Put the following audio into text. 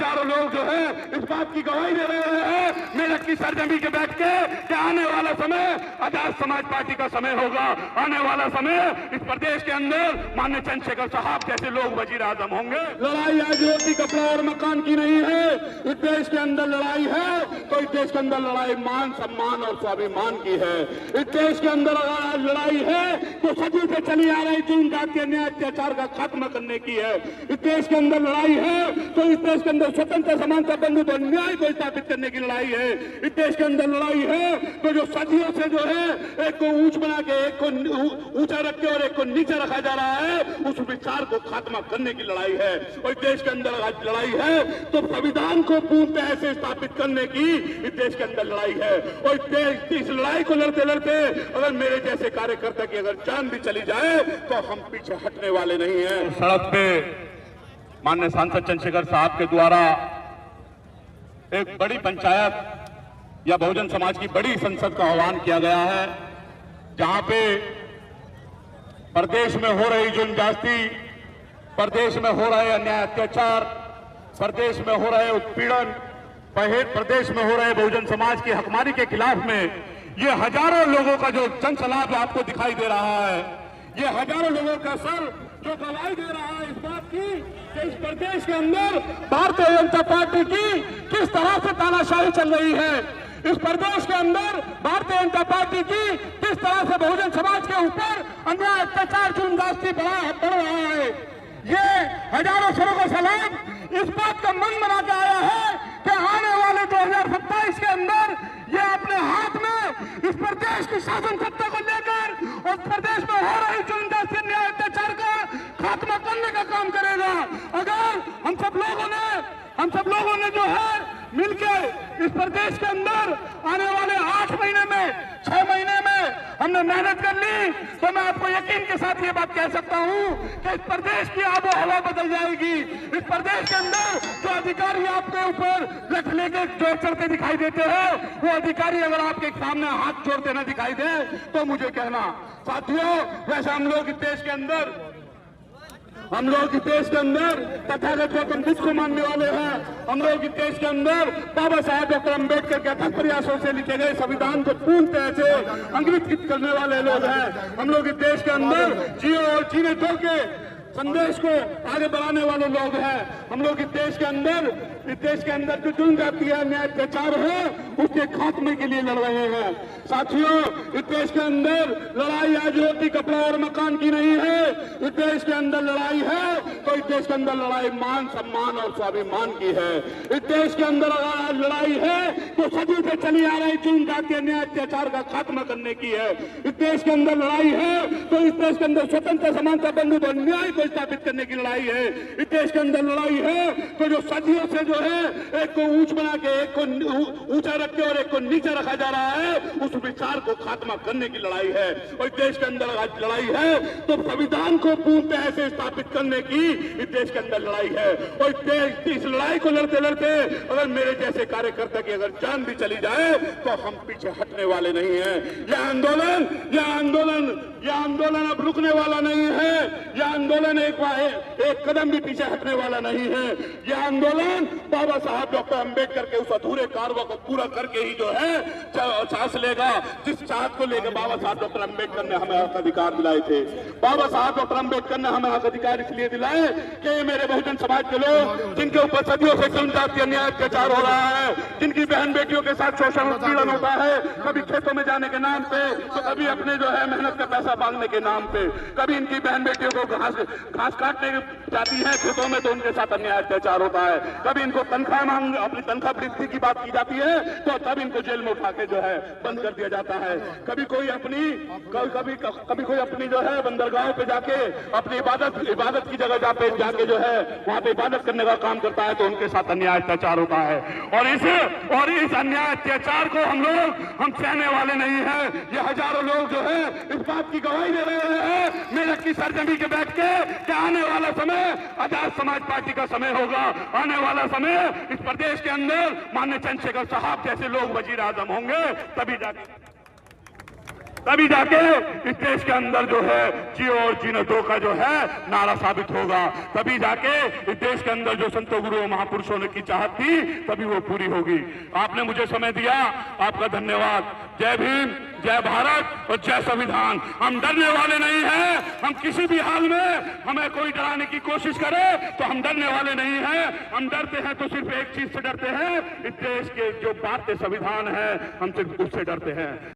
हजारों लोग जो है इस बात की गवाही दे रहे हैं मेरठ की सरजमी के बैठ के कि आने वाला समय आजाद समाज पार्टी का समय होगा। आने वाला समय इस प्रदेश के अंदर माननीय चंद्रशेखर साहब जैसे लोग वजीर आजम होंगे। लड़ाई आज रोटी कपड़ा और मकान की नहीं है, इस देश के अंदर लड़ाई है तो इस देश के अंदर लड़ाई मान सम्मान और स्वाभिमान की है। इस देश के अंदर अगर आज लड़ाई है तो सदी से चली आ रही जुल्म जाति अन्याय अत्याचार का खात्मा करने की है। इस देश के अंदर लड़ाई है तो इस देश के अंदर स्वतंत्र समानता बंधुत्व न्याय को स्थापित करने की लड़ाई है। इस देश के अंदर लड़ाई है तो जो सदियों से जो है एक को ऊंच बना के एक को ऊंचा रख के और एक को नीचे रखा जा रहा है, उस विचार को खात्मा करने की लड़ाई है। और इस देश के अंदर आज लड़ाई है तो संविधान को पूर्णतः से स्थापित करने की इस देश के अंदर लड़ाई है। और इस लड़ाई को लड़ते लड़ते अगर मेरे जैसे कार्यकर्ता की अगर जान भी चली जाए तो हम पीछे हटने वाले नहीं हैं। सड़क पे माननीय सांसद चंद्रशेखर साहब के द्वारा एक बड़ी पंचायत या बहुजन समाज की बड़ी संसद का आह्वान किया गया है, जहां पे प्रदेश में हो रही जुल्म जाति, प्रदेश में हो रहे अन्याय अत्याचार, प्रदेश में हो रहे उत्पीड़न, प्रदेश में हो रहे बहुजन समाज की हकमारी के खिलाफ में ये हजारों लोगों का जो जनसलाब आपको दिखाई दे रहा है, ये हजारों लोगों का सर जो गवाही दे रहा है इस बात की कि इस प्रदेश के अंदर भारतीय जनता पार्टी की किस तरह से तानाशाही चल रही है, इस प्रदेश के अंदर भारतीय जनता पार्टी की किस तरह से बहुजन समाज के ऊपर अन्याय अत्याचार जुल्म जाति बढ़ रहा है। ये हजारों सरों का सलाम इस बात का मन बना के आया है कि आने वाले 2027 के अंदर ये अपने हाथ में इस प्रदेश की शासन सत्ता को लेकर और प्रदेश में हो रही जुल्म जाति अन्याय अत्याचार का खात्मा करने का काम करेगा। अगर हम सब लोगों ने जो है मिलकर इस प्रदेश के अंदर आने वाले 8 महीने में 6 महीने में हमने मेहनत कर ली तो मैं आपको यकीन के साथ ये बात कह सकता हूं कि इस प्रदेश की आबो हवा बदल जाएगी। इस प्रदेश के अंदर जो अधिकारी आपके ऊपर रख लेके जो चलते दिखाई देते हैं, वो अधिकारी अगर आपके सामने हाथ जोड़ते न दिखाई दे तो मुझे कहना। साथियों, वैसे हम लोग इस देश के अंदर तथागत गौतम बुद्ध को मानने वाले हैं। हम लोग इस देश के अंदर बाबा साहेब डॉक्टर अम्बेडकर के अथक प्रयासों से लिखे गए संविधान को पूर्णतः से अंगीकृत करने वाले लोग हैं। हम लोग इस देश के अंदर जियो और जीने दो के संदेश को आगे बढ़ाने वाले लोग हैं। हम लोग इस देश के अंदर जो जुल्म जाति है अन्याय अत्याचार है उसके खात्मे के लिए लड़ रहे हैं। साथियों, इस देश के अंदर लड़ाई आज रोटी कपड़ा और मकान की नहीं है, इस देश के अंदर लड़ाई है तो इस देश के अंदर लड़ाई मान सम्मान और स्वाभिमान की है। इस देश के अंदर अगर आज लड़ाई है तो सदी से चली आ रही जुल्म जाति अन्याय अत्याचार का खात्मा करने की है। इस देश के अंदर लड़ाई है तो इस देश के अंदर स्वतंत्र समानता बंधुत्व न्याय को स्थापित करने की लड़ाई है। इस देश के अंदर लड़ाई है तो जो सदियों से जो है एक को ऊंच बना के एक को ऊंचा रख के और एक को नीचे रखा जा रहा है, उस विचार को खात्मा करने की लड़ाई है। और इस देश के अंदर आज लड़ाई है तो संविधान को पूर्णतः से स्थापित करने की इस देश के अंदर लड़ाई है। और इस लड़ाई को लड़ते लड़ते अगर मेरे जैसे कार्यकर्ता की अगर जान भी चली जाए तो हम पीछे हटने वाले नहीं हैं। यह आंदोलन अब रुकने वाला नहीं है। यह आंदोलन एक कदम भी पीछे हटने वाला नहीं है। यह आंदोलन बाबा साहब डॉक्टर अम्बेडकर के उस अधूरे कार्य को पूरा करके ही जो है सांस लेगा, जिस चाहत को लेकर बाबा साहब डॉक्टर अम्बेडकर ने हमें हक अधिकार दिलाए थे। बाबा साहब डॉक्टर अम्बेडकर ने हमें हक अधिकार इसलिए दिलाए कि मेरे बहुजन समाज के लोग जिनके ऊपर सदियों से जुल्म जाति अन्याय अत्याचार हो रहा है, जिनकी बहन बेटियों के साथ शोषण उत्पीड़न होता है, कभी खेतों में जाने के नाम पे तो कभी अपने जो है मेहनत का पैसा मांगने के नाम पे, कभी इनकी बहन बेटियों को घास काटने जाती है खेतों में तो उनके साथ अन्याय अत्याचार होता है, कभी इनको तनख्वाह अपनी तनख्वाह वृद्धि की बात की जाती है तो तब इनको जेल में उठा के जो है बंद कर दिया जाता है। कभी कोई अपनी जो है बंदरगाहों पे जाके अपनी इबादत की जगह जाके जो है वहां पे इबादत करने का काम करता है तो उनके साथ अन्याय अत्याचार होता है। और इस अन्याय अत्याचार को हम सहने वाले नहीं हैं। ये हजारों लोग जो है इस बात की गवाही दे रहे हैं मेरठ की सरजमी के बैठ के कि आने वाला समय आजाद समाज पार्टी का समय होगा। आने वाला समय इस प्रदेश के अंदर माननीय चंद्रशेखर साहब जैसे लोग वजीर आजम होंगे, तभी जाके तभी जाके इस देश के अंदर जो है जियो और जीने दो का जो है नारा साबित होगा। तभी जाके इस देश के अंदर जो संतों गुरुओं महापुरुषों ने की चाहत थी तभी वो पूरी होगी। आपने मुझे समय दिया, आपका धन्यवाद। जय भीम, जय भारत और जय संविधान। हम डरने वाले नहीं हैं। हम किसी भी हाल में हमें कोई डराने की कोशिश करे तो हम डरने वाले नहीं हैं। हम डरते हैं तो सिर्फ एक चीज से डरते हैं, इस देश के जो भारतीय संविधान है हम सिर्फ उससे डरते हैं।